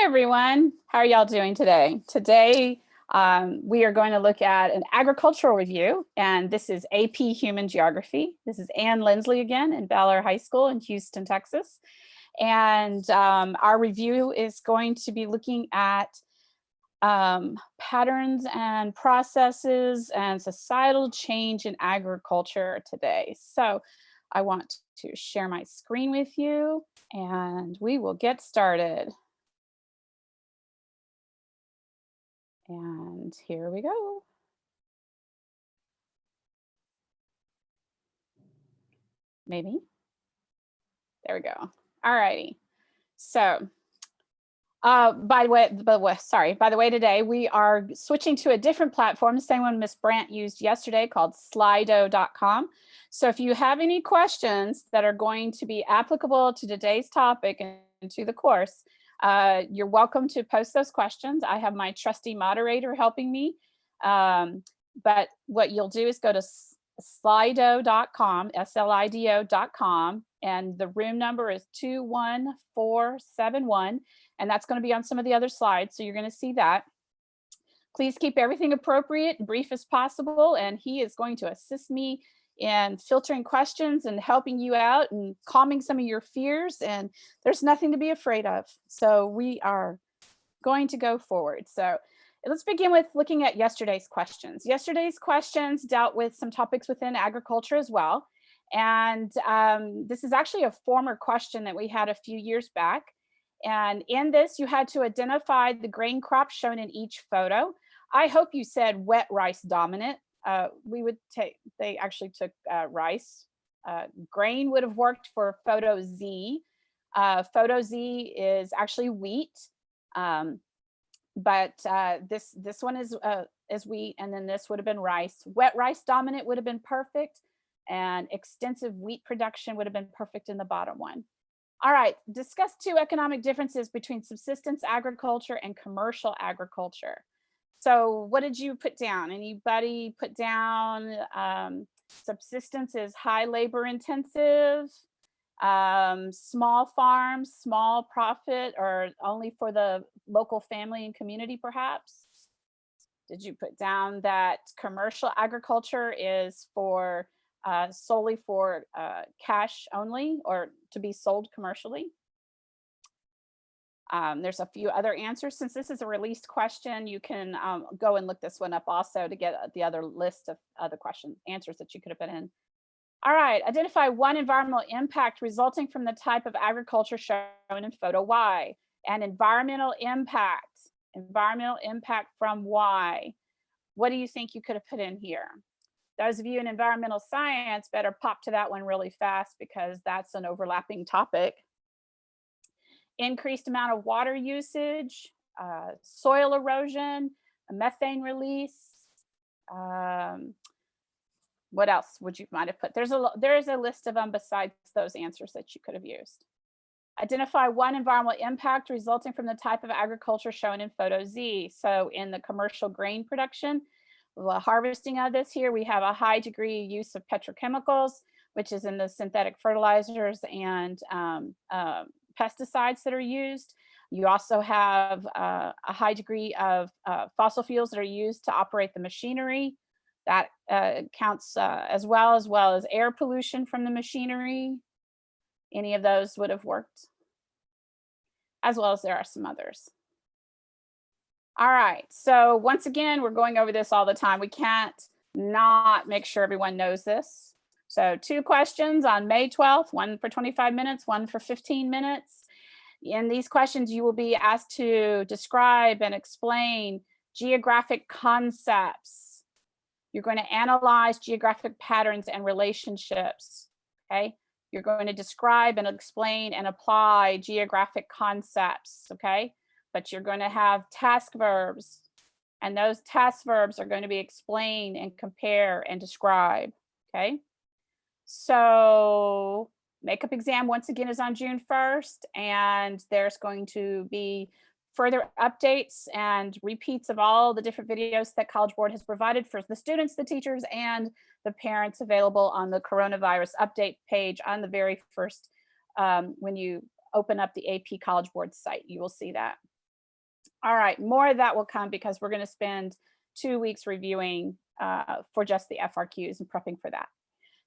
everyone. How are y'all doing today? Today, we are going to look at an agricultural review, and this is AP Human Geography. This is Ann Lindsley again in Baylor High School in Houston, Texas. And our review is going to be looking at patterns and processes and societal change in agriculture today. So I want to share my screen with you, and we will get started. And here we go. Maybe. There we go. All righty. So, by the way, today we are switching to a different platform, the same one Miss Brandt used yesterday, called Slido.com. So if you have any questions that are going to be applicable to today's topic and to the course, you're welcome to post those questions. I have my trusty moderator helping me. But what you'll do is go to slido.com, slido.com, and the room number is 21471, and that's going to be on some of the other slides, so you're going to see that. Please keep everything appropriate and brief as possible, and he is going to assist me in filtering questions and helping you out and calming some of your fears, and there's nothing to be afraid of. So we are going to go forward. So let's begin with looking at yesterday's questions. Yesterday's questions dealt with some topics within agriculture as well. And this is actually a former question that we had a few years back. And in this, you had to identify the grain crops shown in each photo. I hope you said wet rice dominant. They actually took rice. Grain would have worked for photo Z. Photo Z is actually wheat. But this one is wheat, and then this would have been rice. Wet rice dominant would have been perfect, and extensive wheat production would have been perfect in the bottom one. All right, discuss two economic differences between subsistence agriculture and commercial agriculture. So what did you put down? Anybody put down subsistence is high labor intensive, small farms, small profit, or only for the local family and community perhaps? Did you put down that commercial agriculture is for solely for cash only, or to be sold commercially? There's a few other answers. Since this is a released question, you can go and look this one up also to get the other list of other answers that you could have put in. All right, identify one environmental impact resulting from the type of agriculture shown in photo Y. And environmental impact from Y. What do you think you could have put in here? Those of you in environmental science better pop to that one really fast, because that's an overlapping topic. Increased amount of water usage, soil erosion, methane release. What else would you might have put? There is a list of them besides those answers that you could have used. Identify one environmental impact resulting from the type of agriculture shown in photo Z. So in the commercial grain production, the harvesting of this here, we have a high degree use of petrochemicals, which is in the synthetic fertilizers and pesticides that are used. You also have a high degree of fossil fuels that are used to operate the machinery. That counts as well as air pollution from the machinery. Any of those would have worked, as well as there are some others. All right, so once again, we're going over this all the time. We can't not make sure everyone knows this. So 2 questions on May 12th, one for 25 minutes, one for 15 minutes. In these questions, you will be asked to describe and explain geographic concepts. You're going to analyze geographic patterns and relationships, okay? You're going to describe and explain and apply geographic concepts, okay? But you're going to have task verbs, and those task verbs are going to be explain and compare and describe, okay? So makeup exam once again is on June 1st, and there's going to be further updates and repeats of all the different videos that College Board has provided for the students, the teachers, and the parents available on the coronavirus update page on the very first, when you open up the AP College Board site, you will see that. All right, more of that will come because we're going to spend 2 weeks reviewing for just the FRQs and prepping for that.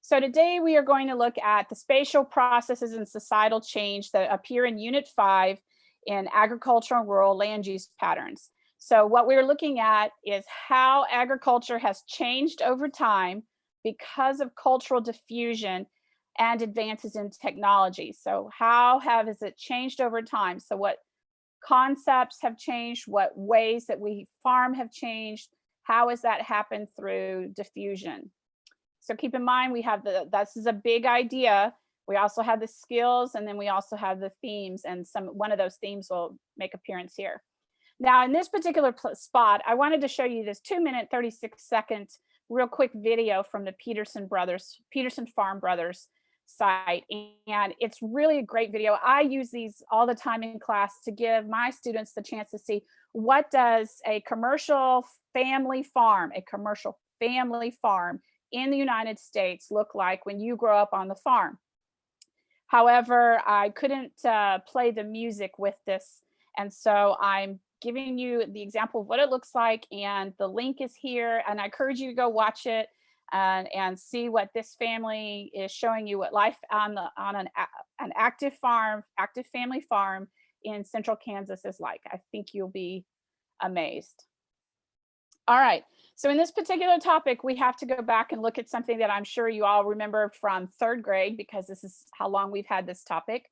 So today we are going to look at the spatial processes and societal change that appear in Unit 5 in agricultural and rural land use patterns. So what we're looking at is how agriculture has changed over time because of cultural diffusion and advances in technology. So how has it changed over time? So what concepts have changed, what ways that we farm have changed, how has that happened through diffusion? So keep in mind, we have this is a big idea. We also have the skills, and then we also have the themes, and one of those themes will make appearance here. Now, in this particular spot, I wanted to show you this 2-minute, 36-second, real quick video from the Peterson Farm Brothers site. And it's really a great video. I use these all the time in class to give my students the chance to see what does a commercial family farm in the United States look like when you grow up on the farm. However, I couldn't play the music with this. And so I'm giving you the example of what it looks like, and the link is here. And I encourage you to go watch it and see what this family is showing you, what life on an active family farm in central Kansas is like. I think you'll be amazed. All right, so in this particular topic, we have to go back and look at something that I'm sure you all remember from 3rd grade, because this is how long we've had this topic.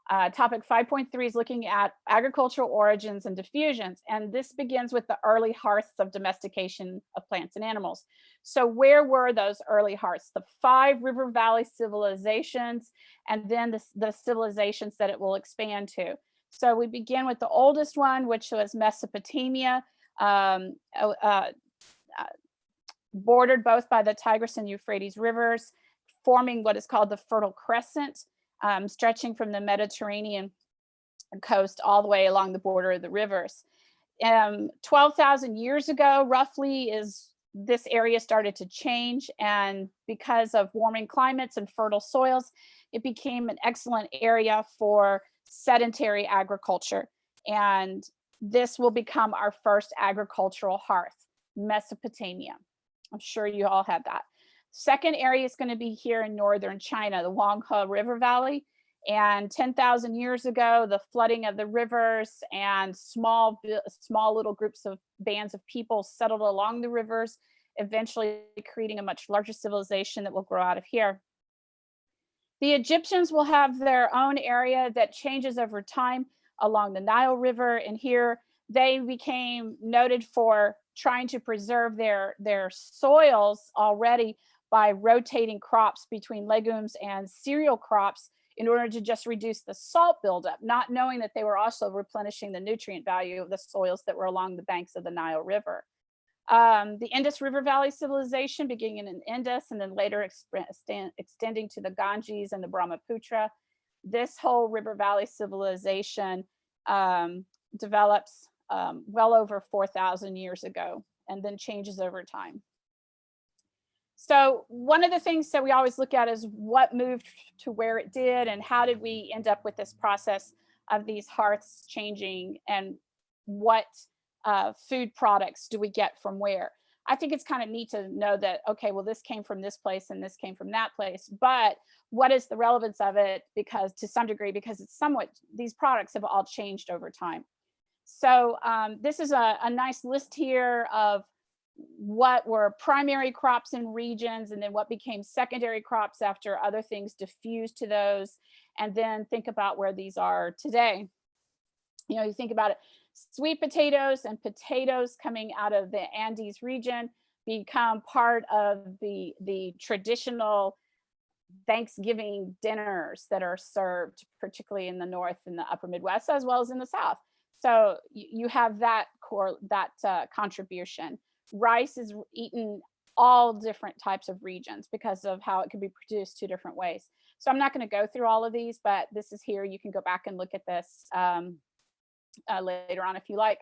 Topic 5.3 is looking at agricultural origins and diffusions, and this begins with the early hearths of domestication of plants and animals. So where were those early hearths? The 5 river valley civilizations, and then the civilizations that it will expand to. So we begin with the oldest one, which was Mesopotamia, bordered both by the Tigris and Euphrates rivers, forming what is called the Fertile Crescent, stretching from the Mediterranean coast all the way along the border of the rivers. 12,000 years ago, roughly, this area started to change, and because of warming climates and fertile soils, it became an excellent area for sedentary agriculture. And this will become our first agricultural hearth, Mesopotamia. I'm sure you all had that. Second area is going to be here in northern China, the Huanghe River Valley. And 10,000 years ago, the flooding of the rivers and small little groups of bands of people settled along the rivers, eventually creating a much larger civilization that will grow out of here. The Egyptians will have their own area that changes over time along the Nile River. And here they became noted for trying to preserve their soils already by rotating crops between legumes and cereal crops in order to just reduce the salt buildup, not knowing that they were also replenishing the nutrient value of the soils that were along the banks of the Nile River. The Indus River Valley civilization, beginning in Indus and then later extending to the Ganges and the Brahmaputra. This whole river valley civilization develops well over 4,000 years ago and then changes over time. So one of the things that we always look at is what moved to where it did, and how did we end up with this process of these hearths changing, and what food products do we get from where. I think it's kind of neat to know that, okay, well, this came from this place and this came from that place, but what is the relevance of it? Because to some degree, because it's these products have all changed over time. So this is a nice list here of what were primary crops in regions, and then what became secondary crops after other things diffused to those, and then think about where these are today. You know, you think about it, sweet potatoes and potatoes coming out of the Andes region become part of the traditional Thanksgiving dinners that are served, particularly in the North and the upper Midwest, as well as in the South. So you have that contribution. Rice is eaten all different types of regions because of how it can be produced 2 different ways. So I'm not going to go through all of these, but this is here. You can go back and look at this later on if you like.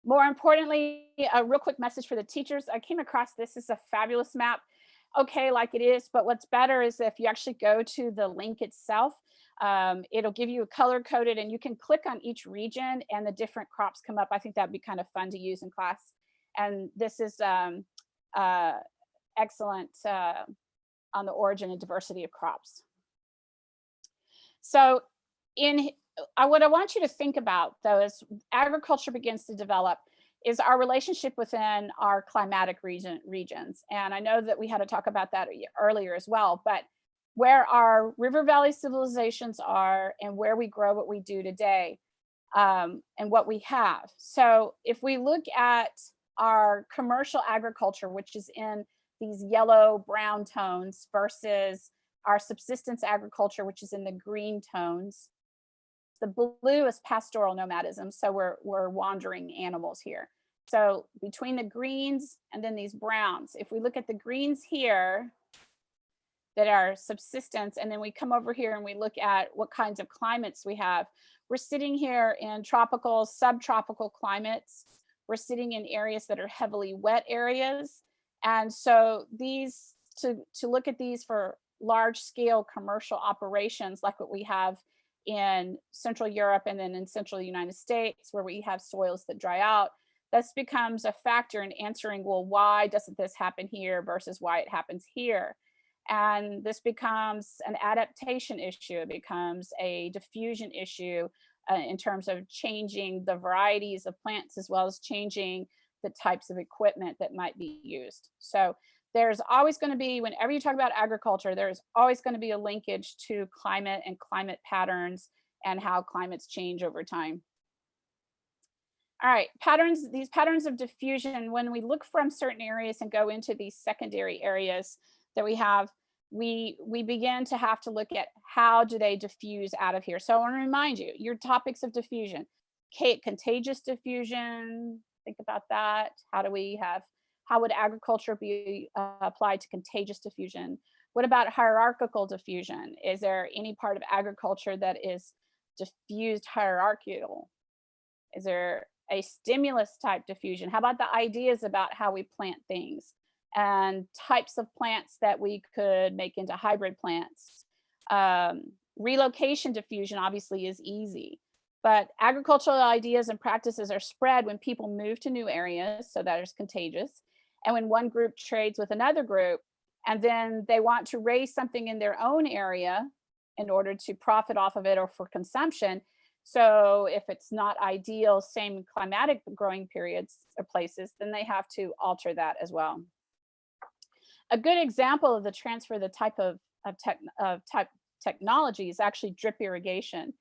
More importantly, a real quick message for the teachers. I came across this. This is a fabulous map. Okay, like it is, but what's better is if you actually go to the link itself. It'll give you a color coded, and you can click on each region and the different crops come up. I think that'd be kind of fun to use in class. And this is uh, excellent on the origin and diversity of crops. So what I want you to think about, though, as agriculture begins to develop, is our relationship within our climatic regions. And I know that we had to talk about that earlier as well, but where our river valley civilizations are and where we grow what we do today, and what we have. So if we look at our commercial agriculture, which is in these yellow brown tones, versus our subsistence agriculture, which is in the green tones. The blue is pastoral nomadism, so we're wandering animals here. So between the greens and then these browns, if we look at the greens here that are subsistence, and then we come over here and we look at what kinds of climates we have, we're sitting here in tropical, subtropical climates. We're sitting in areas that are heavily wet areas. And so these, to look at these for large scale commercial operations like what we have in Central Europe and then in Central United States, where we have soils that dry out, this becomes a factor in answering, well, why doesn't this happen here versus why it happens here? And this becomes an adaptation issue. It becomes a diffusion issue in terms of changing the varieties of plants, as well as changing the types of equipment that might be used. So there's always going to be, whenever you talk about agriculture, there's always going to be a linkage to climate and climate patterns and how climates change over time. All right, patterns, these patterns of diffusion, when we look from certain areas and go into these secondary areas that we have, we begin to have to look at how do they diffuse out of here. So I want to remind you, your topics of diffusion, contagious diffusion, think about that. How would agriculture be applied to contagious diffusion? What about hierarchical diffusion? Is there any part of agriculture that is diffused hierarchical? Is there a stimulus type diffusion? How about the ideas about how we plant things and types of plants that we could make into hybrid plants? Relocation diffusion obviously is easy, but agricultural ideas and practices are spread when people move to new areas, so that is contagious. And when one group trades with another group, and then they want to raise something in their own area in order to profit off of it or for consumption. So if it's not ideal, same climatic growing periods or places, then they have to alter that as well. A good example of the transfer of the type of technology is actually drip irrigation.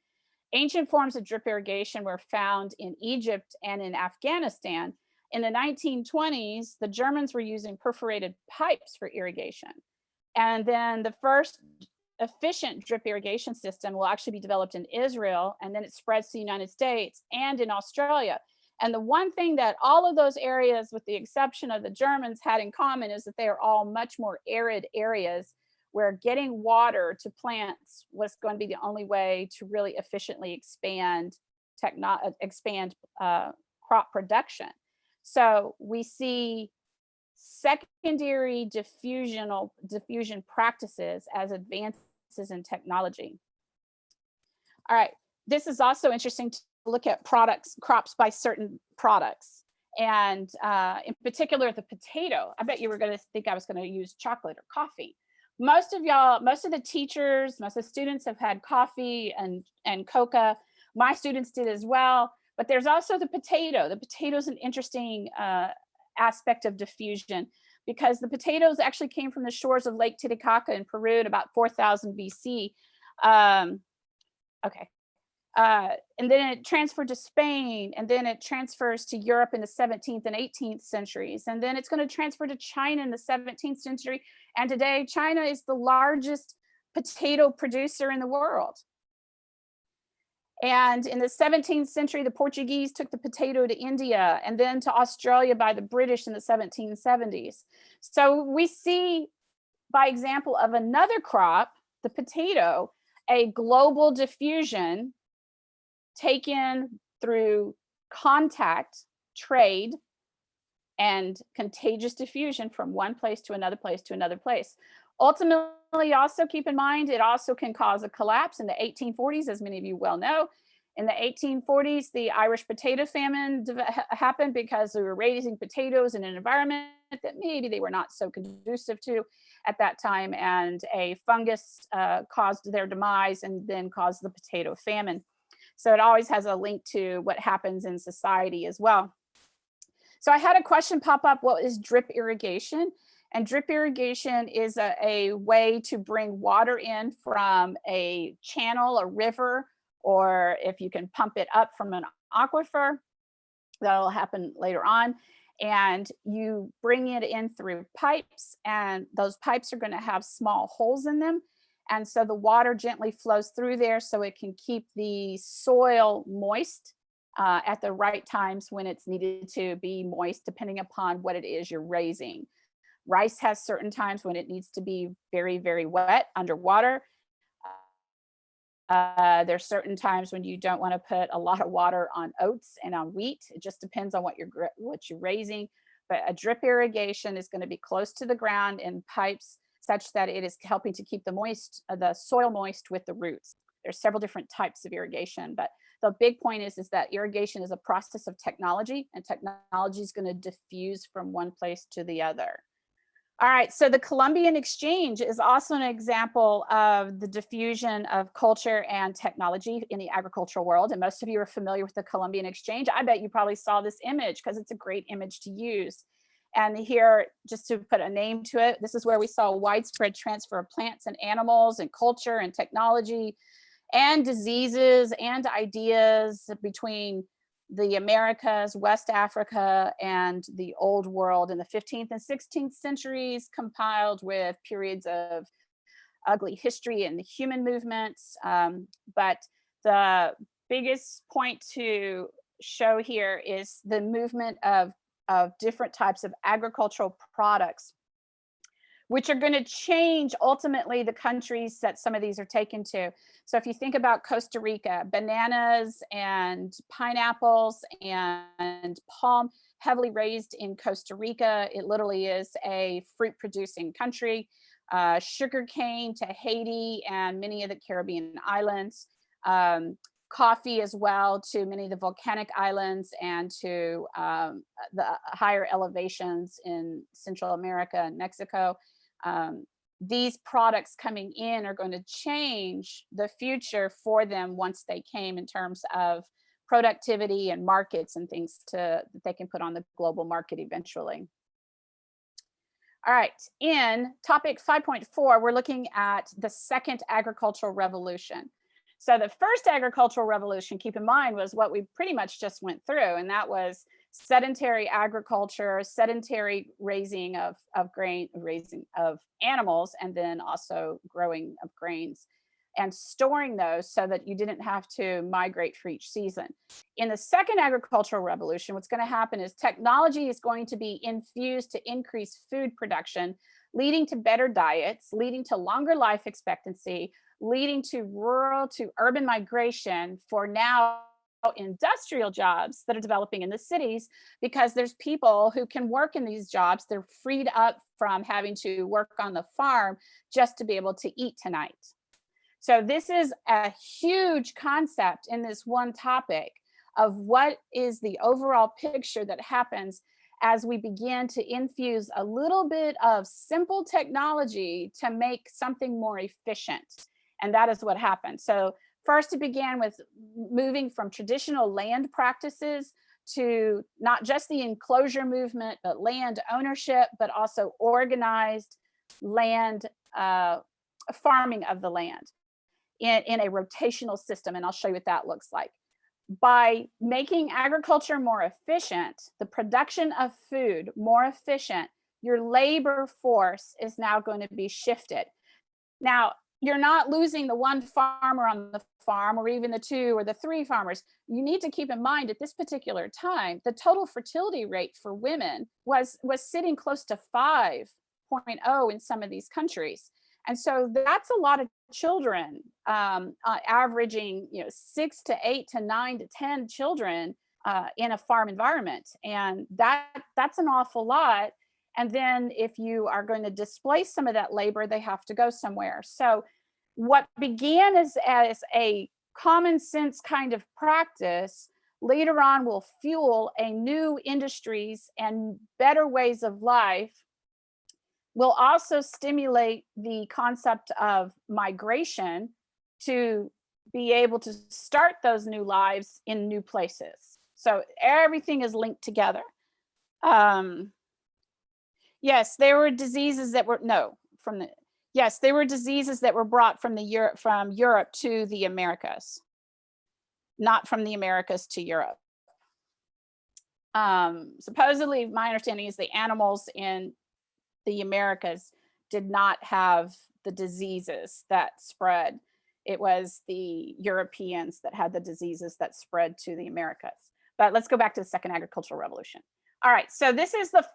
Ancient forms of drip irrigation were found in Egypt and in Afghanistan. In the 1920s, the Germans were using perforated pipes for irrigation. And then the first efficient drip irrigation system will actually be developed in Israel, and then it spreads to the United States and in Australia. And the one thing that all of those areas, with the exception of the Germans, had in common is that they are all much more arid areas where getting water to plants was going to be the only way to really efficiently expand crop production. So we see secondary diffusion practices as advances in technology. All right, this is also interesting to look at crops by certain products. And in particular, the potato. I bet you were going to think I was going to use chocolate or coffee. Most of the teachers, most of the students have had coffee and coca. My students did as well. But there's also the potato. The potato is an interesting aspect of diffusion, because the potatoes actually came from the shores of Lake Titicaca in Peru at about 4000 BC. And then it transferred to Spain, and then it transfers to Europe in the 17th and 18th centuries. And then it's going to transfer to China in the 17th century. And today, China is the largest potato producer in the world. And in the 17th century, the Portuguese took the potato to India and then to Australia by the British in the 1770s. So we see, by example of another crop, the potato, a global diffusion taken through contact, trade, and contagious diffusion from one place to another place to another place. Ultimately, also keep in mind, it also can cause a collapse in the 1840s, as many of you well know. In the 1840s, the Irish potato famine happened because we were raising potatoes in an environment that maybe they were not so conducive to at that time, and a fungus caused their demise and then caused the potato famine. So it always has a link to what happens in society as well. So I had a question pop up, what is drip irrigation? And drip irrigation is a way to bring water in from a channel, a river, or if you can pump it up from an aquifer, that'll happen later on. And you bring it in through pipes, and those pipes are going to have small holes in them. And so the water gently flows through there so it can keep the soil moist at the right times when it's needed to be moist, depending upon what it is you're raising. Rice has certain times when it needs to be very, very wet underwater. There's certain times when you don't want to put a lot of water on oats and on wheat. It just depends on what you're raising. But a drip irrigation is going to be close to the ground in pipes such that it is helping to keep the soil moist with the roots. There's several different types of irrigation, but the big point is that irrigation is a process of technology, and technology is going to diffuse from one place to the other. All right, so the Columbian Exchange is also an example of the diffusion of culture and technology in the agricultural world. And most of you are familiar with the Columbian Exchange. I bet you probably saw this image because it's a great image to use. And here, just to put a name to it, this is where we saw a widespread transfer of plants and animals and culture and technology and diseases and ideas between the Americas, West Africa, and the Old World in the 15th and 16th centuries, compiled with periods of ugly history and the human movements. But the biggest point to show here is the movement of different types of agricultural products, which are going to change ultimately the countries that some of these are taken to. So if you think about Costa Rica, bananas and pineapples and palm, heavily raised in Costa Rica. It literally is a fruit producing country. Sugarcane to Haiti and many of the Caribbean islands. Coffee as well to many of the volcanic islands and to the higher elevations in Central America and Mexico. These products coming in are going to change the future for them once they came in terms of productivity and markets and things that they can put on the global market eventually. All right, in topic 5.4, we're looking at the second agricultural revolution. So the first agricultural revolution, keep in mind, was what we pretty much just went through, and that was sedentary agriculture, sedentary raising of animals, and then also growing of grains and storing those so that you didn't have to migrate for each season. In the second agricultural revolution, what's going to happen is technology is going to be infused to increase food production, leading to better diets, leading to longer life expectancy, leading to rural to urban migration for now industrial jobs that are developing in the cities, because there's people who can work in these jobs. They're freed up from having to work on the farm just to be able to eat tonight. So this is a huge concept in this one topic of what is the overall picture that happens as we begin to infuse a little bit of simple technology to make something more efficient. And that is what happened. So first, it began with moving from traditional land practices to not just the enclosure movement, but land ownership, but also organized land farming of the land in a rotational system. And I'll show you what that looks like. By making agriculture more efficient, the production of food more efficient, your labor force is now going to be shifted. Now, you're not losing the one farmer on the farm or even the two or the three farmers. You need to keep in mind at this particular time, the total fertility rate for women was sitting close to 5.0 in some of these countries. And so that's a lot of children, averaging 6 to 8 to 9 to 10 children in a farm environment. And that's an awful lot. And then if you are going to displace some of that labor, they have to go somewhere. So what began as a common sense kind of practice later on will fuel a new industries and better ways of life, will also stimulate the concept of migration to be able to start those new lives in new places. So everything is linked together. Um, yes, there were diseases that were no from the yes, there were diseases that were brought from Europe to the Americas, not from the Americas to Europe. Supposedly, my understanding is the animals in the Americas did not have the diseases that spread. It was the Europeans that had the diseases that spread to the Americas. But let's go back to the second agricultural revolution. All right, so this is the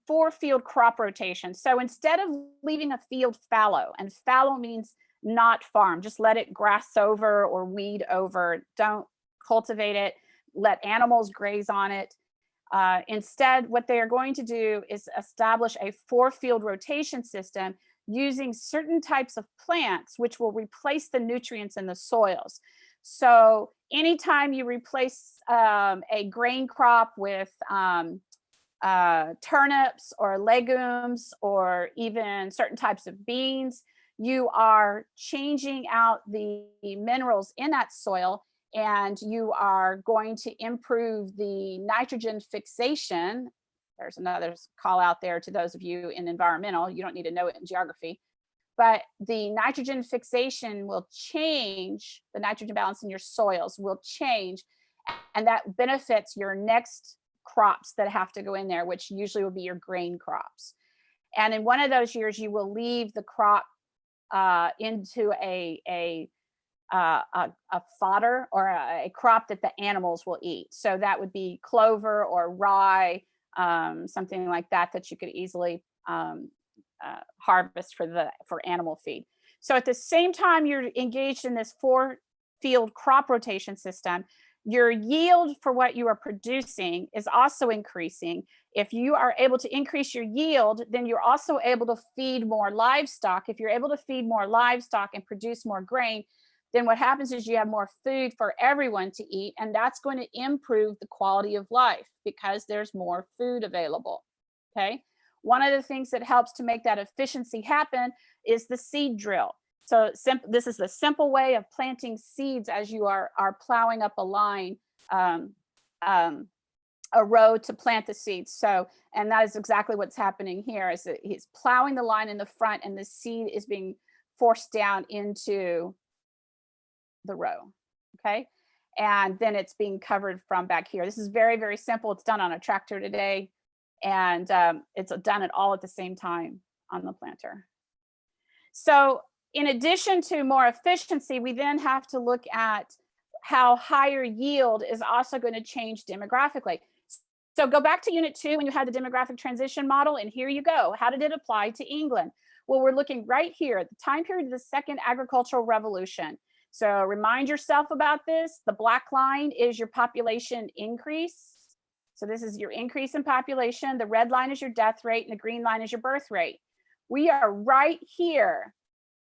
4-field crop rotation. So instead of leaving a field fallow, and fallow means not farm, just let it grass over or weed over, don't cultivate it, let animals graze on it. Instead, what they are going to do is establish a 4-field rotation system using certain types of plants, which will replace the nutrients in the soils. So anytime you replace a grain crop with turnips or legumes or even certain types of beans, you are changing out the minerals in that soil, and you are going to improve the nitrogen fixation. There's another call out there to those of you in environmental. You don't need to know it in geography, but the nitrogen fixation will change, the nitrogen balance in your soils will change, and that benefits your next crops that have to go in there, which usually will be your grain crops. And in one of those years, you will leave the crop into a fodder or a crop that the animals will eat. So that would be clover or rye, something like that, that you could easily harvest for animal feed. So at the same time you're engaged in this 4-field crop rotation system, your yield for what you are producing is also increasing. If you are able to increase your yield, then you're also able to feed more livestock. If you're able to feed more livestock and produce more grain, then what happens is you have more food for everyone to eat, and that's going to improve the quality of life because there's more food available. Okay. One of the things that helps to make that efficiency happen is the seed drill. So this is the simple way of planting seeds as you are plowing up a line, a row to plant the seeds. So, and that is exactly what's happening here, is that he's plowing the line in the front and the seed is being forced down into the row. Okay. And then it's being covered from back here. This is very, very simple. It's done on a tractor today, and it's done it all at the same time on the planter. So in addition to more efficiency, we then have to look at how higher yield is also going to change demographically. So go back to Unit 2 when you had the demographic transition model, and here you go. How did it apply to England? Well, we're looking right here at the time period of the second agricultural revolution. So remind yourself about this. The black line is your population increase. So this is your increase in population. The red line is your death rate, and the green line is your birth rate. We are right here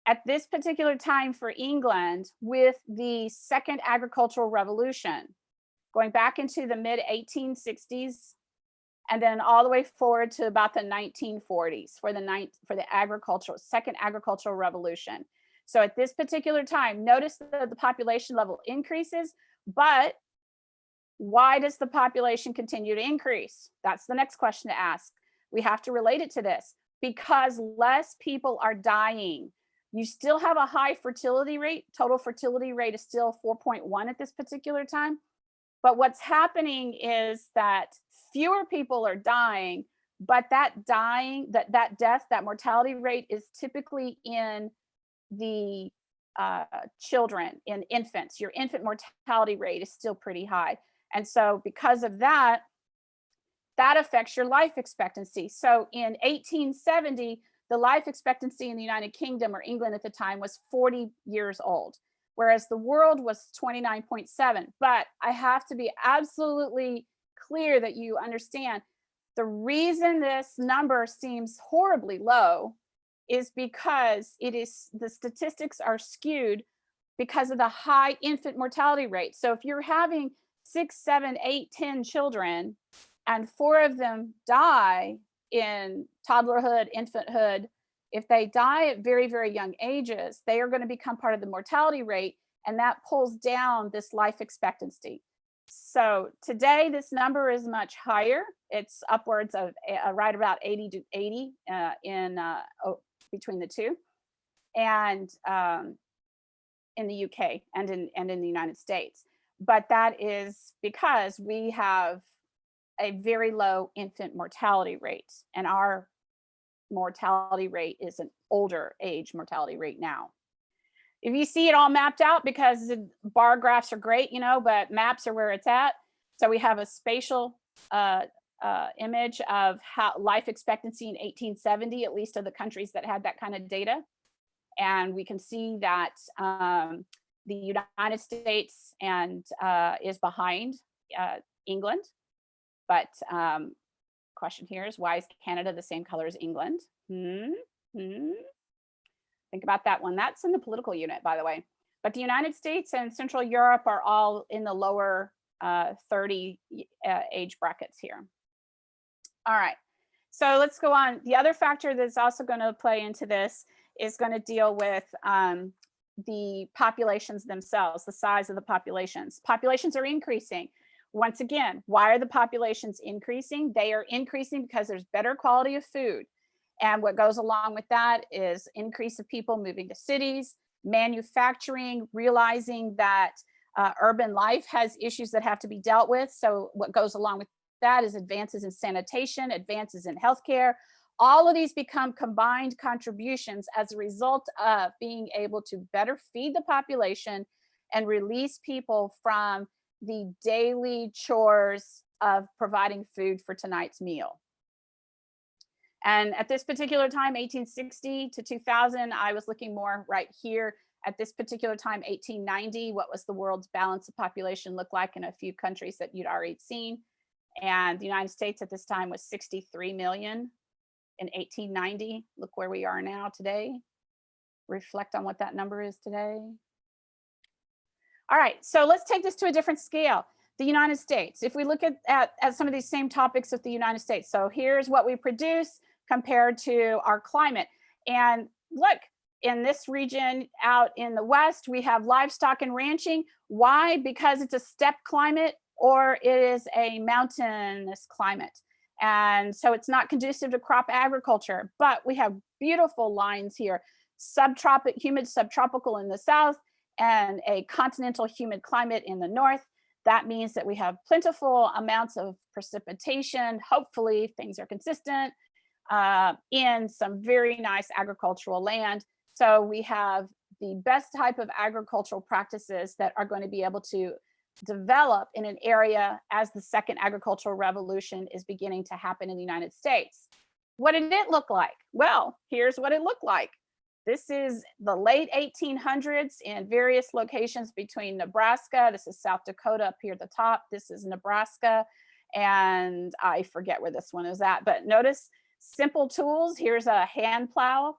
at this particular time for England with the second agricultural revolution, going back into the mid 1860s and then all the way forward to about the 1940s for the second agricultural revolution. So at this particular time, notice that the population level increases, but why does the population continue to increase? That's the next question to ask. We have to relate it to this. Because less people are dying. You still have a high fertility rate. Total fertility rate is still 4.1 at this particular time. But what's happening is that fewer people are dying, but that death, that mortality rate is typically in the children, in infants. Your infant mortality rate is still pretty high. And so because of that, that affects your life expectancy. So in 1870, the life expectancy in the United Kingdom, or England at the time, was 40 years old, whereas the world was 29.7. But I have to be absolutely clear that you understand The reason this number seems horribly low is because the statistics are skewed because of the high infant mortality rate. So if you're having 6, 7, 8, 10 children and 4 of them die in toddlerhood, infanthood, if they die at very, very young ages, they are going to become part of the mortality rate, and that pulls down this life expectancy. So today, this number is much higher. It's upwards of right about 80 to 80 between the two, and in the UK and in the United States. But that is because we have a very low infant mortality rate, and our mortality rate is an older age mortality rate now. If you see it all mapped out, because the bar graphs are great, you know, but maps are where it's at. So we have a spatial image of how life expectancy in 1870, at least of the countries that had that kind of data. And we can see that the United States and is behind England. But question here is, why is Canada the same color as England? Think about that one. That's in the political unit, by the way. But the United States and Central Europe are all in the lower 30 age brackets here. All right, so let's go on. The other factor that's also going to play into this is going to deal with the populations themselves, the size of the populations. Populations are increasing. Once again, why are the populations increasing? They are increasing because there's better quality of food. And what goes along with that is increase of people moving to cities, manufacturing, realizing that urban life has issues that have to be dealt with. So what goes along with that is advances in sanitation, advances in healthcare. All of these become combined contributions as a result of being able to better feed the population and release people from the daily chores of providing food for tonight's meal. And at this particular time, 1860 to 2000, I was looking more right here. At this particular time, 1890, what was the world's balance of population look like in a few countries that you'd already seen? And the United States at this time was 63 million in 1890. Look where we are now today. Reflect on what that number is today. All right, so let's take this to a different scale. The United States, if we look at some of these same topics with the United States. So here's what we produce compared to our climate. And look, in this region out in the West, we have livestock and ranching. Why? Because it's a steppe climate or it is a mountainous climate. And so it's not conducive to crop agriculture, but we have beautiful lines here. Humid subtropical in the south and a continental humid climate in the north. That means that we have plentiful amounts of precipitation. Hopefully, if things are consistent, in some very nice agricultural land. So we have the best type of agricultural practices that are going to be able to develop in an area as the second agricultural revolution is beginning to happen in the United States. What did it look like? Well, here's what it looked like. This is the late 1800s in various locations between Nebraska. This is South Dakota up here at the top. This is Nebraska. And I forget where this one is at, but notice simple tools. Here's a hand plow.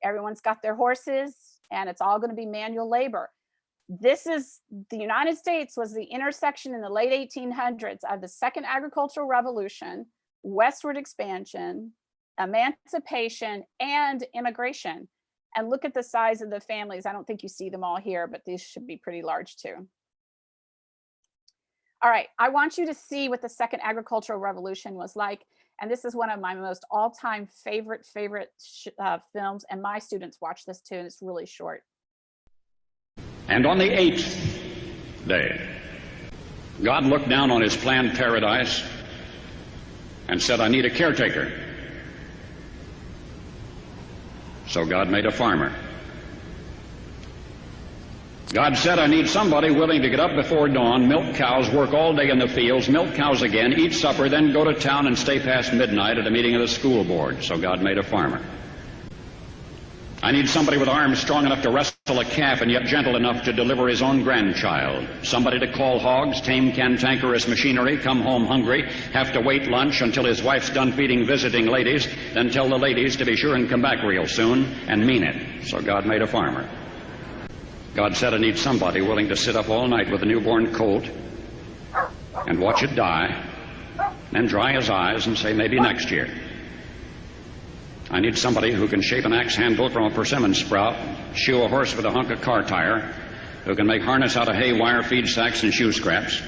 Everyone's got their horses and it's all going to be manual labor. This is the United States was the intersection in the late 1800s of the second agricultural revolution, westward expansion, emancipation, and immigration. And look at the size of the families. I don't think you see them all here, but these should be pretty large too. All right, I want you to see what the second agricultural revolution was like. And this is one of my most all-time favorite films. And my students watch this too, and it's really short. And on the 8th day, God looked down on his planned paradise and said, I need a caretaker. So God made a farmer. God said, I need somebody willing to get up before dawn, milk cows, work all day in the fields, milk cows again, eat supper, then go to town and stay past midnight at a meeting of the school board. So God made a farmer. I need somebody with arms strong enough to wrestle a calf and yet gentle enough to deliver his own grandchild. Somebody to call hogs, tame cantankerous machinery, come home hungry, have to wait lunch until his wife's done feeding visiting ladies, then tell the ladies to be sure and come back real soon and mean it. So God made a farmer. God said I need somebody willing to sit up all night with a newborn colt and watch it die, then dry his eyes and say maybe next year. I need somebody who can shape an axe handle from a persimmon sprout, shoe a horse with a hunk of car tire, who can make harness out of hay, wire, feed sacks, and shoe scraps,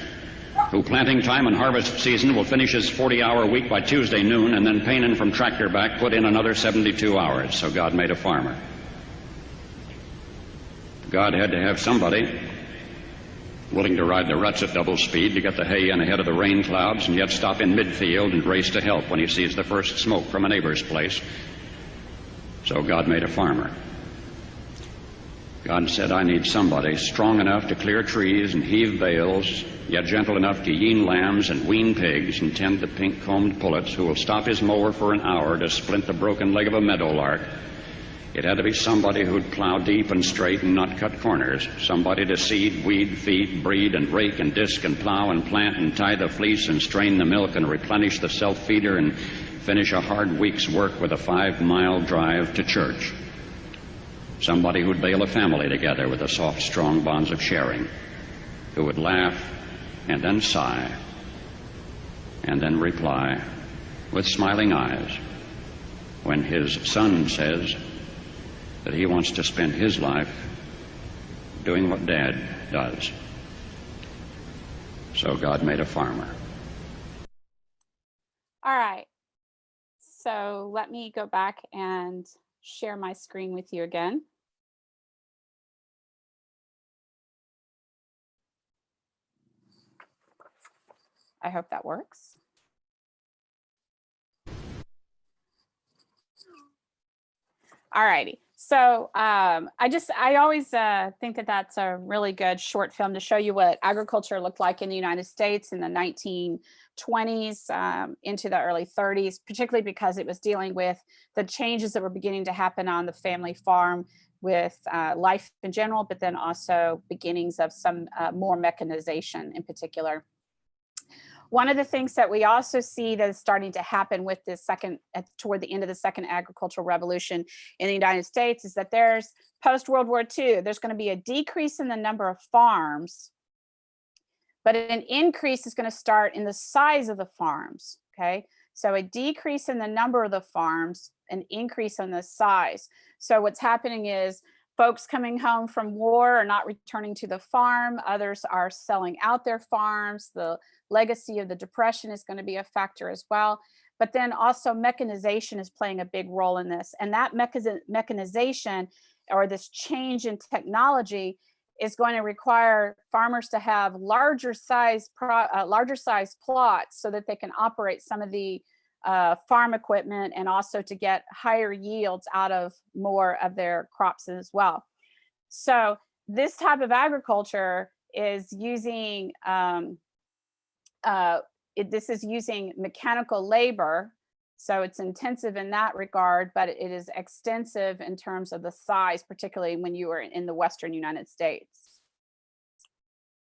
who planting time and harvest season will finish his 40-hour week by Tuesday noon and then pain in from tractor back, put in another 72 hours. So God made a farmer. God had to have somebody willing to ride the ruts at double speed to get the hay in ahead of the rain clouds and yet stop in midfield and race to help when he sees the first smoke from a neighbor's place. So God made a farmer. God said, I need somebody strong enough to clear trees and heave bales, yet gentle enough to yean lambs and wean pigs and tend the pink-combed pullets, who will stop his mower for an hour to splint the broken leg of a meadowlark. It had to be somebody who'd plow deep and straight and not cut corners, somebody to seed, weed, feed, breed, and rake and disc and plow and plant and tie the fleece and strain the milk and replenish the self-feeder and finish a hard week's work with a 5-mile drive to church. Somebody who'd bail a family together with the soft, strong bonds of sharing, who would laugh and then sigh and then reply with smiling eyes when his son says that he wants to spend his life doing what Dad does. So God made a farmer. All right. So let me go back and share my screen with you again. I hope that works. All righty. So I always think that that's a really good short film to show you what agriculture looked like in the United States in the 1920s into the early 30s, particularly because it was dealing with the changes that were beginning to happen on the family farm with life in general, but then also beginnings of some more mechanization in particular. One of the things that we also see that is starting to happen with this toward the end of the second agricultural revolution in the United States is that there's post-World War II, there's going to be a decrease in the number of farms, but an increase is going to start in the size of the farms, okay? So a decrease in the number of the farms, an increase in the size. So what's happening is folks coming home from war are not returning to the farm. Others are selling out their farms. The legacy of the Depression is going to be a factor as well. But then also mechanization is playing a big role in this. And that mechanization, or this change in technology, is going to require farmers to have larger size plots so that they can operate some of the farm equipment, and also to get higher yields out of more of their crops as well. So this type of agriculture is using this is using mechanical labor, so it's intensive in that regard, but it is extensive in terms of the size, particularly when you are in the Western United States.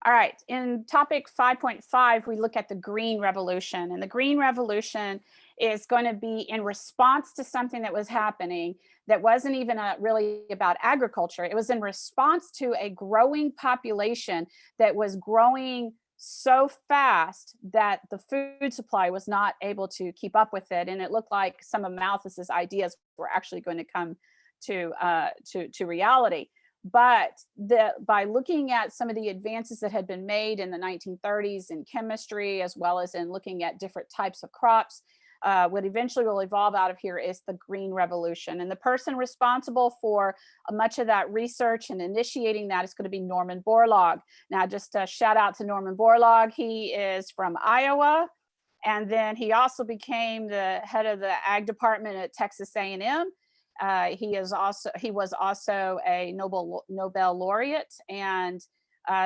All right, in topic 5.5, we look at the Green Revolution, and the Green Revolution is going to be in response to something that was happening that wasn't even really about agriculture. It was in response to a growing population that was growing so fast that the food supply was not able to keep up with it. And it looked like some of Malthus's ideas were actually going to come to reality. But by looking at some of the advances that had been made in the 1930s in chemistry, as well as in looking at different types of crops, what eventually will evolve out of here is the Green Revolution. And the person responsible for much of that research and initiating that is going to be Norman Borlaug. Now, just a shout out to Norman Borlaug. He is from Iowa, and then he also became the head of the ag department at Texas A&M. He was also a Nobel laureate, and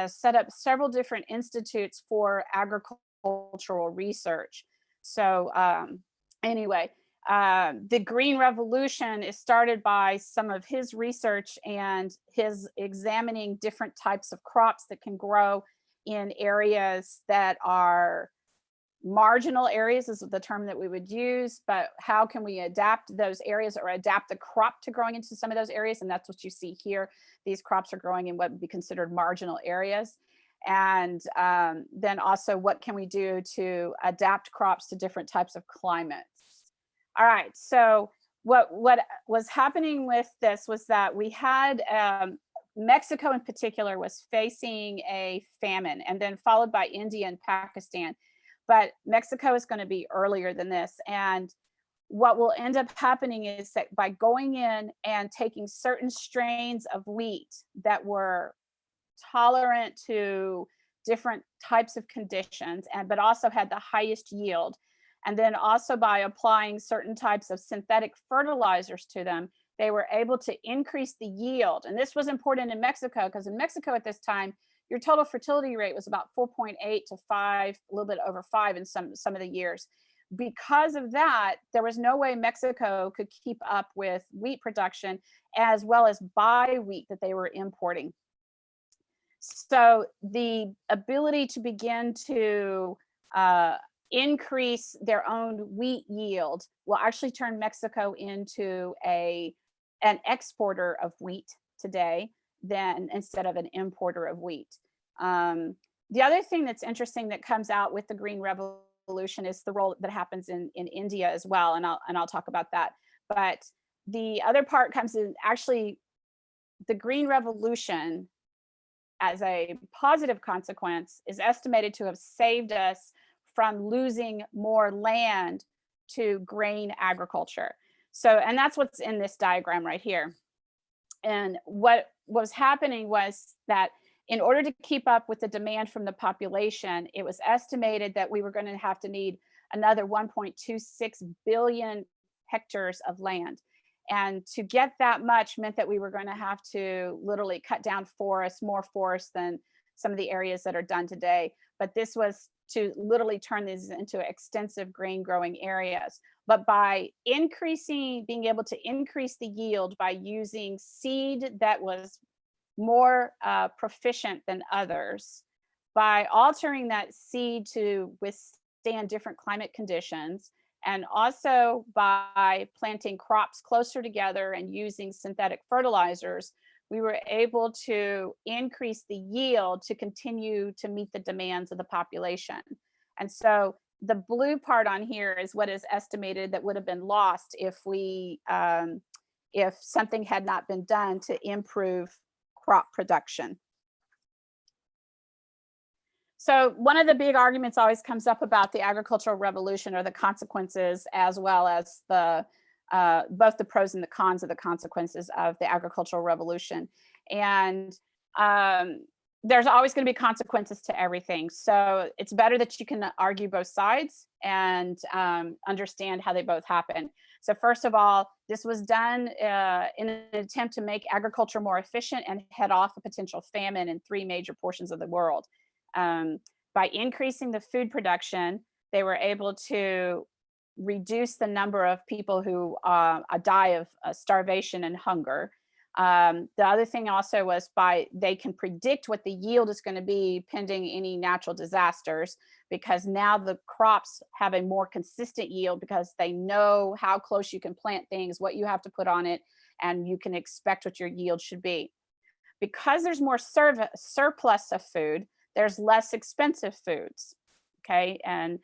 set up several different institutes for agricultural research. So anyway, The Green Revolution is started by some of his research and his examining different types of crops that can grow in areas that are marginal areas is the term that we would use, but how can we adapt those areas or adapt the crop to growing into some of those areas? And that's what you see here. These crops are growing in what would be considered marginal areas. And then also what can we do to adapt crops to different types of climates? All right, so what was happening with this was that we had Mexico in particular was facing a famine, and then followed by India and Pakistan. But Mexico is going to be earlier than this. And what will end up happening is that by going in and taking certain strains of wheat that were tolerant to different types of conditions, and but also had the highest yield, and then also by applying certain types of synthetic fertilizers to them, they were able to increase the yield. And this was important in Mexico because in Mexico at this time, your total fertility rate was about 4.8 to 5, a little bit over 5 in some of the years. Because of that, there was no way Mexico could keep up with wheat production as well as buy wheat that they were importing. So the ability to begin to increase their own wheat yield will actually turn Mexico into an exporter of wheat today than instead of an importer of wheat. The other thing that's interesting that comes out with the Green Revolution is the role that happens in India as well, and I'll talk about that. But the other part comes in actually the Green Revolution as a positive consequence is estimated to have saved us from losing more land to grain agriculture. So, and that's what's in this diagram right here. And what was happening was that in order to keep up with the demand from the population, it was estimated that we were going to have to need another 1.26 billion hectares of land. And to get that much meant that we were going to have to literally cut down forests, more forests than some of the areas that are done today. But this was to literally turn these into extensive grain growing areas. But by being able to increase the yield by using seed that was more proficient than others, by altering that seed to withstand different climate conditions, and also by planting crops closer together and using synthetic fertilizers, we were able to increase the yield to continue to meet the demands of the population. And so the blue part on here is what is estimated that would have been lost if something had not been done to improve crop production. So one of the big arguments always comes up about the agricultural revolution are the consequences, as well as the both the pros and the cons of the consequences of the agricultural revolution. And there's always going to be consequences to everything. So it's better that you can argue both sides and understand how they both happen. So first of all, this was done in an attempt to make agriculture more efficient and head off a potential famine in 3 major portions of the world. By increasing the food production, they were able to reduce the number of people who die of starvation and hunger. The other thing also was they can predict what the yield is going to be pending any natural disasters, because now the crops have a more consistent yield because they know how close you can plant things, what you have to put on it, and you can expect what your yield should be. Because there's more surplus of food, there's less expensive foods, okay? And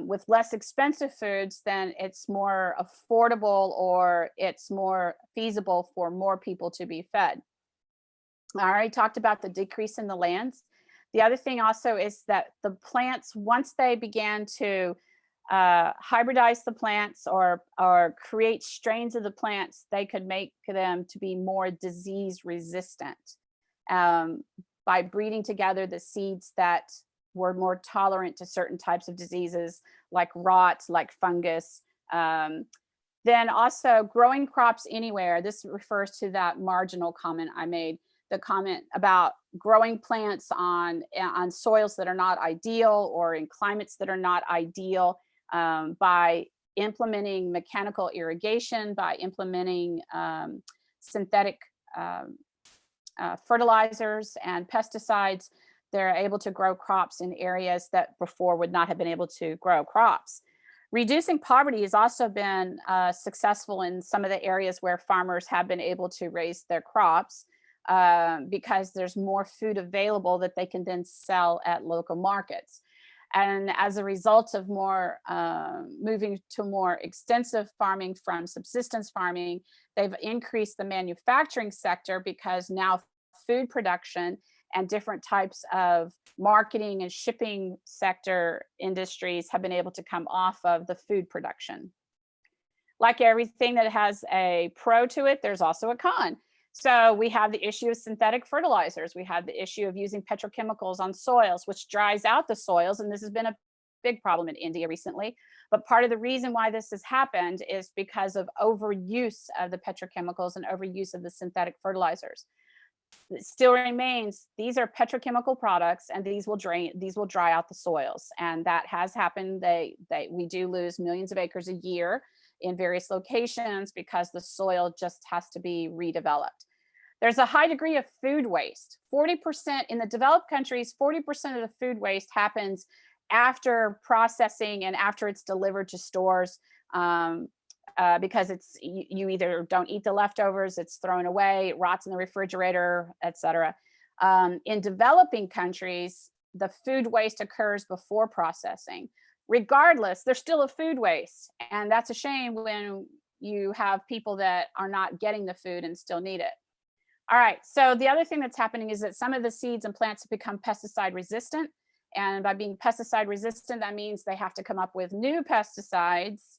with less expensive foods, then it's more affordable, or it's more feasible for more people to be fed. I already talked about the decrease in the lands. The other thing also is that the plants, once they began to hybridize the plants or create strains of the plants, they could make them to be more disease resistant by breeding together the seeds that were more tolerant to certain types of diseases like rot, like fungus. Then also growing crops anywhere. This refers to that marginal comment I made, the comment about growing plants on soils that are not ideal or in climates that are not ideal. By implementing mechanical irrigation, by implementing synthetic fertilizers and pesticides, they're able to grow crops in areas that before would not have been able to grow crops. Reducing poverty has also been successful in some of the areas where farmers have been able to raise their crops because there's more food available that they can then sell at local markets. And as a result of more moving to more extensive farming from subsistence farming, they've increased the manufacturing sector because now food production and different types of marketing and shipping sector industries have been able to come off of the food production. Like everything that has a pro to it, there's also a con. So we have the issue of synthetic fertilizers. We have the issue of using petrochemicals on soils, which dries out the soils. And this has been a big problem in India recently. But part of the reason why this has happened is because of overuse of the petrochemicals and overuse of the synthetic fertilizers. It still remains, these are petrochemical products and these will dry out the soils. And that has happened. We do lose millions of acres a year in various locations because the soil just has to be redeveloped. There's a high degree of food waste. 40% in the developed countries, 40% of the food waste happens after processing and after it's delivered to stores, because you either don't eat the leftovers, it's thrown away, it rots in the refrigerator, etc. In developing countries, the food waste occurs before processing. Regardless, there's still a food waste, and that's a shame when you have people that are not getting the food and still need it. All right, so the other thing that's happening is that some of the seeds and plants have become pesticide resistant, and by being pesticide resistant, that means they have to come up with new pesticides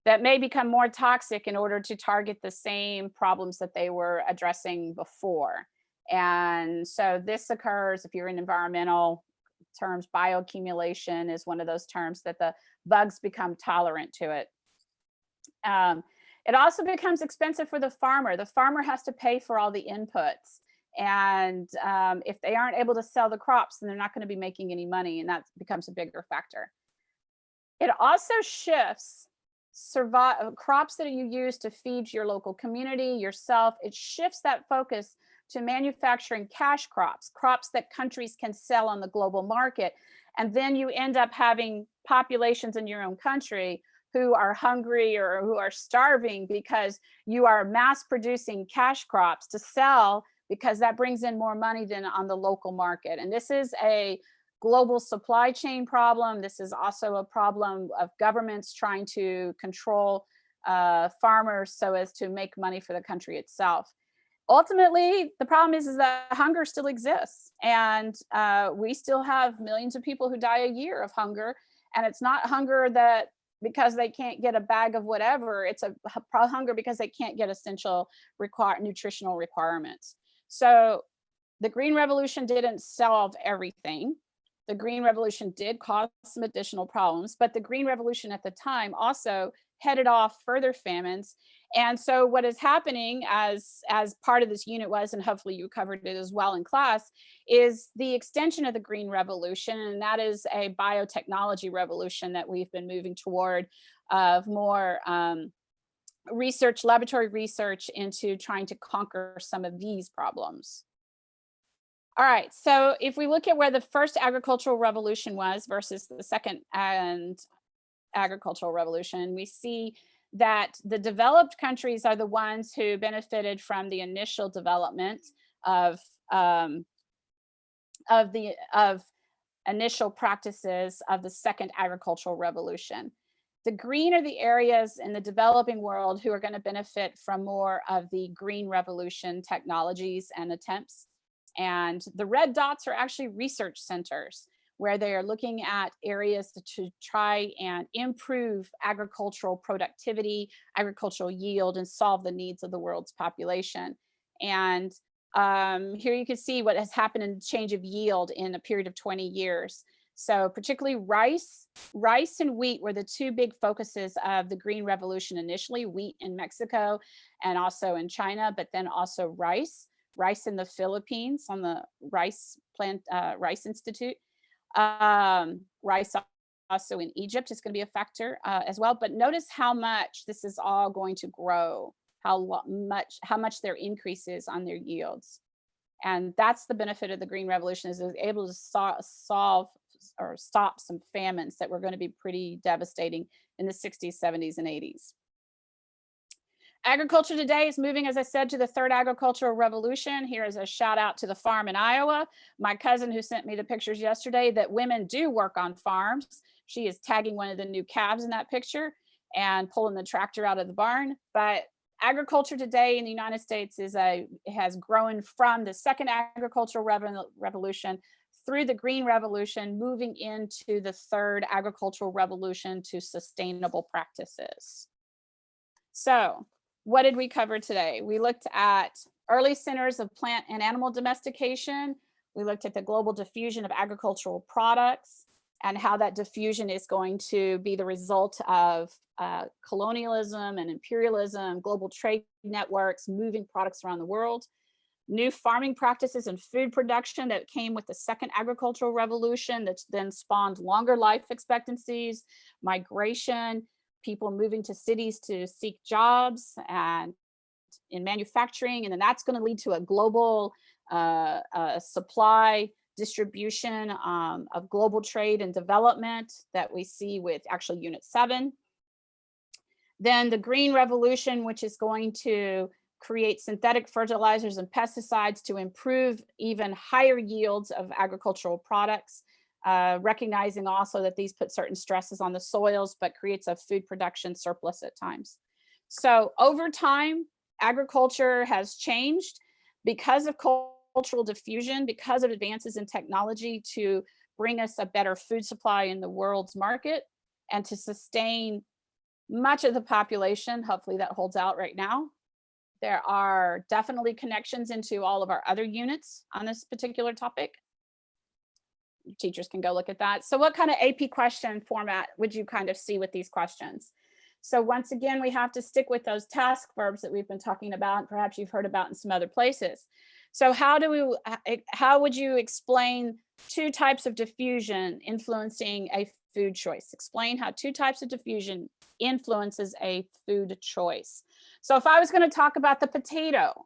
that may become more toxic in order to target the same problems that they were addressing before. And so this occurs if you're in environmental terms. Bioaccumulation is one of those terms that the bugs become tolerant to it. It also becomes expensive for the farmer. The farmer has to pay for all the inputs. And if they aren't able to sell the crops, then they're not going to be making any money. And that becomes a bigger factor. It also shifts crops that you use to feed your local community, yourself. It shifts that focus to manufacturing cash crops, crops that countries can sell on the global market. And then you end up having populations in your own country who are hungry or who are starving because you are mass producing cash crops to sell, because that brings in more money than on the local market. And this is a global supply chain problem. This is also a problem of governments trying to control farmers so as to make money for the country itself. Ultimately, the problem is that hunger still exists, and we still have millions of people who die a year of hunger. And it's not hunger that because they can't get a bag of whatever, it's a hunger because they can't get essential nutritional requirements. So the Green Revolution didn't solve everything. The Green Revolution did cause some additional problems, but the Green Revolution at the time also headed off further famines. And so what is happening as part of this unit was, and hopefully you covered it as well in class, is the extension of the Green Revolution. And that is a biotechnology revolution that we've been moving toward, of more research, laboratory research into trying to conquer some of these problems. All right, so if we look at where the first agricultural revolution was versus the second agricultural revolution, we see that the developed countries are the ones who benefited from the initial development of initial practices of the second agricultural revolution. The green are the areas in the developing world who are going to benefit from more of the Green Revolution technologies and attempts. And the red dots are actually research centers where they are looking at areas to try and improve agricultural productivity, agricultural yield, and solve the needs of the world's population. And here you can see what has happened in change of yield in a period of 20 years. So particularly rice and wheat were the two big focuses of the Green Revolution initially, wheat in Mexico and also in China, but then also rice in the Philippines on the Rice Institute, rice also in Egypt is going to be a factor as well. But notice how much this is all going to grow, how much their increases on their yields. And that's the benefit of the Green Revolution, is it was able to solve or stop some famines that were going to be pretty devastating in the 60s, 70s, and 80s. Agriculture today is moving, as I said, to the third agricultural revolution. Here is a shout out to the farm in Iowa. My cousin who sent me the pictures yesterday, that women do work on farms. She is tagging one of the new calves in that picture and pulling the tractor out of the barn. But agriculture today in the United States has grown from the second agricultural revolution through the Green Revolution, moving into the third agricultural revolution to sustainable practices. So, what did we cover today? We looked at early centers of plant and animal domestication. We looked at the global diffusion of agricultural products and how that diffusion is going to be the result of colonialism and imperialism, global trade networks, moving products around the world. New farming practices and food production that came with the second agricultural revolution, that then spawned longer life expectancies, migration, people moving to cities to seek jobs and in manufacturing. And then that's going to lead to a global supply distribution of global trade and development that we see with actually Unit 7. Then the Green Revolution, which is going to create synthetic fertilizers and pesticides to improve even higher yields of agricultural products. Recognizing also that these put certain stresses on the soils, but creates a food production surplus at times. So over time, agriculture has changed because of cultural diffusion, because of advances in technology to bring us a better food supply in the world's market and to sustain much of the population. Hopefully that holds out right now. There are definitely connections into all of our other units on this particular topic. Teachers can go look at that. So what kind of AP question format would you kind of see with these questions? So once again, we have to stick with those task verbs that we've been talking about, and perhaps you've heard about in some other places. So how would you explain two types of diffusion influencing a food choice? Explain how two types of diffusion influences a food choice. So if I was going to talk about the potato,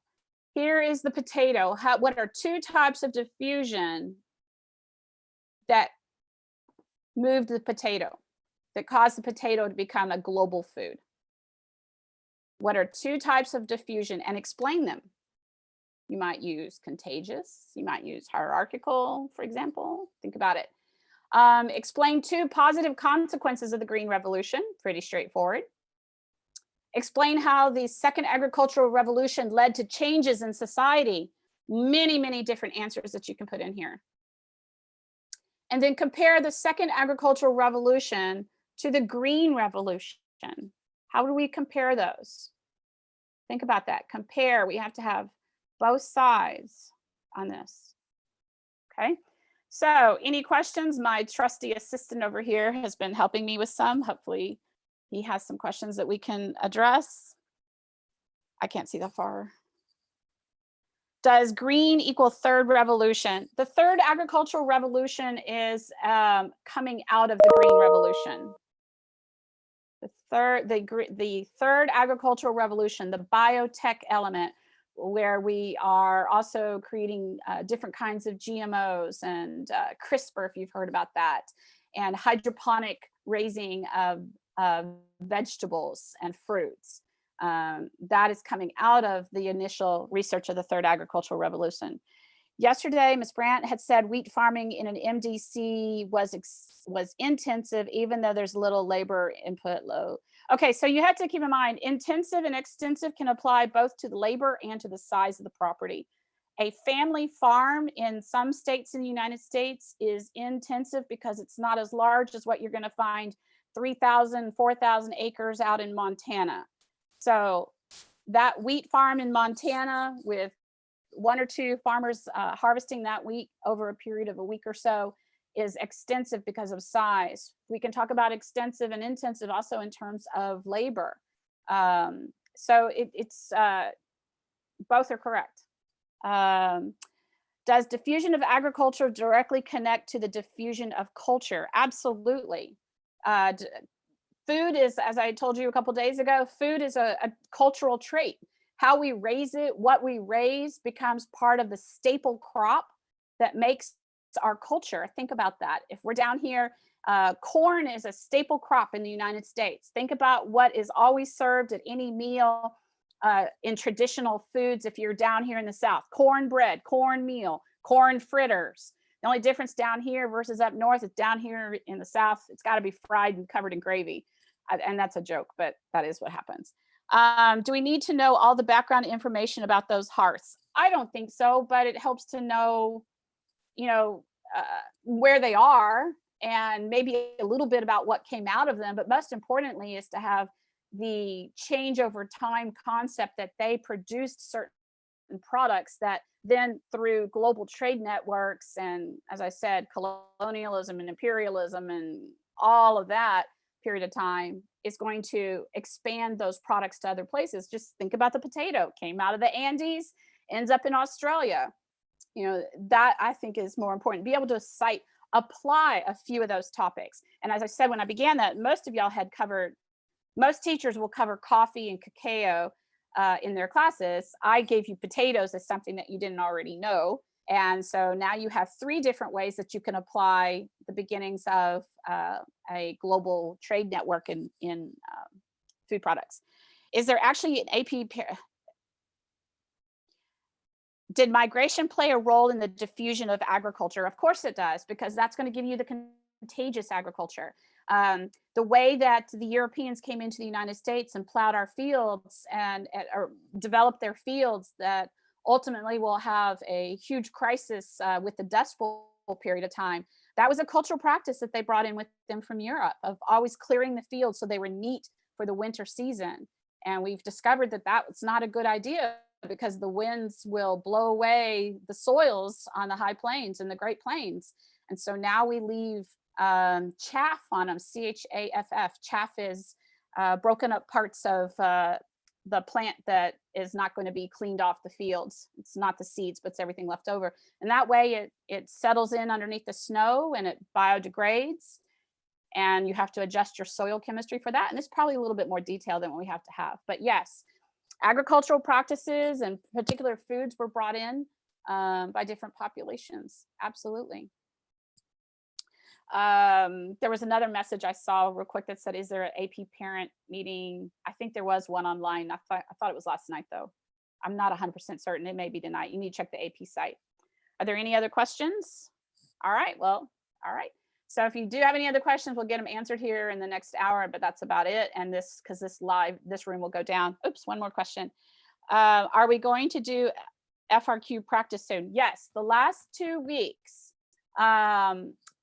here is the potato. What are two types of diffusion that moved the potato, that caused the potato to become a global food? What are two types of diffusion, and explain them? You might use contagious, you might use hierarchical, for example. Think about it. Explain two positive consequences of the Green Revolution, pretty straightforward. Explain how the second agricultural revolution led to changes in society. Many, many different answers that you can put in here. And then compare the second agricultural revolution to the Green Revolution. How do we compare those? Think about that. Compare. We have to have both sides on this. Okay. So any questions? My trusty assistant over here has been helping me with some. Hopefully he has some questions that we can address. I can't see that far. Does green equal third revolution? The third agricultural revolution is coming out of the Green Revolution. The third agricultural revolution, the biotech element, where we are also creating different kinds of GMOs and CRISPR, if you've heard about that, and hydroponic raising of vegetables and fruits. That is coming out of the initial research of the third agricultural revolution. Yesterday, Ms. Brandt had said wheat farming in an MDC was intensive, even though there's little labor input low. Okay, so you have to keep in mind, intensive and extensive can apply both to the labor and to the size of the property. A family farm in some states in the United States is intensive because it's not as large as what you're going to find 3,000, 4,000 acres out in Montana. So that wheat farm in Montana with one or two farmers harvesting that wheat over a period of a week or so is extensive because of size. We can talk about extensive and intensive also in terms of labor. So it's both are correct. Does diffusion of agriculture directly connect to the diffusion of culture? Absolutely. Food is, as I told you a couple days ago, food is a cultural trait. How we raise it, what we raise becomes part of the staple crop that makes our culture. Think about that. If we're down here, corn is a staple crop in the United States. Think about what is always served at any meal in traditional foods. If you're down here in the South, cornbread, cornmeal, corn fritters. The only difference down here versus up north is down here in the South, it's got to be fried and covered in gravy. And that's a joke, but that is what happens. Do we need to know all the background information about those hearths? I don't think so, but it helps to know, you know, where they are and maybe a little bit about what came out of them. But most importantly is to have the change over time concept that they produced certain products that then through global trade networks and, as I said, colonialism and imperialism and all of that period of time is going to expand those products to other places. Just think about the potato, came out of the Andes, ends up in Australia. You know, that I think is more important. Be able to apply a few of those topics. And as I said when I began that, most of y'all had covered, most teachers will cover coffee and cacao in their classes. I gave you potatoes as something that you didn't already know. And so now you have 3 different ways that you can apply the beginnings of a global trade network in food products. Is there actually an AP? Did migration play a role in the diffusion of agriculture? Of course it does, because that's going to give you the contagious agriculture. The way that the Europeans came into the United States and plowed our fields and or developed their fields that ultimately will have a huge crisis with the Dust Bowl period of time. That was a cultural practice that they brought in with them from Europe of always clearing the fields so they were neat for the winter season. And we've discovered that that's not a good idea because the winds will blow away the soils on the high plains and the Great Plains. And so now we leave chaff on them, CHAFF. Chaff is broken up parts of the plant that is not going to be cleaned off the fields. It's not the seeds, but it's everything left over. And that way it settles in underneath the snow and it biodegrades. And you have to adjust your soil chemistry for that. And it's probably a little bit more detail than what we have to have. But yes, agricultural practices and particular foods were brought in by different populations. Absolutely. There was another message I saw real quick that said, is there an AP parent meeting? I think there was one online. I thought it was last night though. I'm not 100% certain. It may be tonight. You need to check the AP site. Are there any other questions? All right, well, all right. So if you do have any other questions, we'll get them answered here in the next hour, but that's about it. And because this room will go down. Oops, one more question. Are we going to do FRQ practice soon? Yes, the last 2 weeks.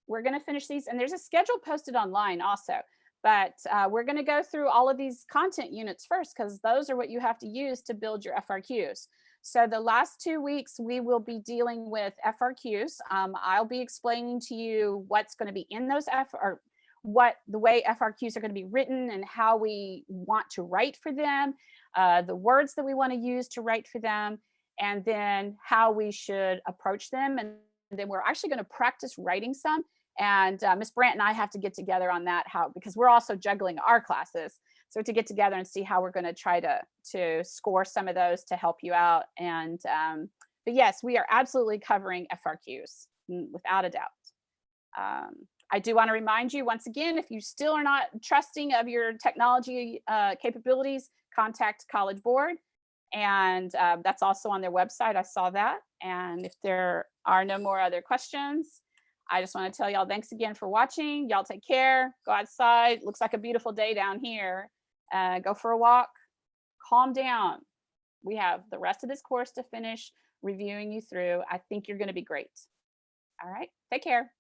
We're going to finish these, and there's a schedule posted online also, but we're going to go through all of these content units first because those are what you have to use to build your FRQs. So the last 2 weeks, we will be dealing with FRQs. I'll be explaining to you what's going to be in those the way FRQs are going to be written and how we want to write for them, the words that we want to use to write for them, and then how we should approach them. And then we're actually going to practice writing some. And Miss Brandt and I have to get together on that, because we're also juggling our classes. So to get together and see how we're going to try to score some of those to help you out. And but yes, we are absolutely covering FRQs without a doubt. I do want to remind you once again, if you still are not trusting of your technology capabilities, contact College Board. And that's also on their website. I saw that. And if there are no more other questions, I just want to tell y'all thanks again for watching. Y'all take care. Go outside. Looks like a beautiful day down here. Go for a walk. Calm down. We have the rest of this course to finish reviewing you through. I think you're going to be great. All right. Take care.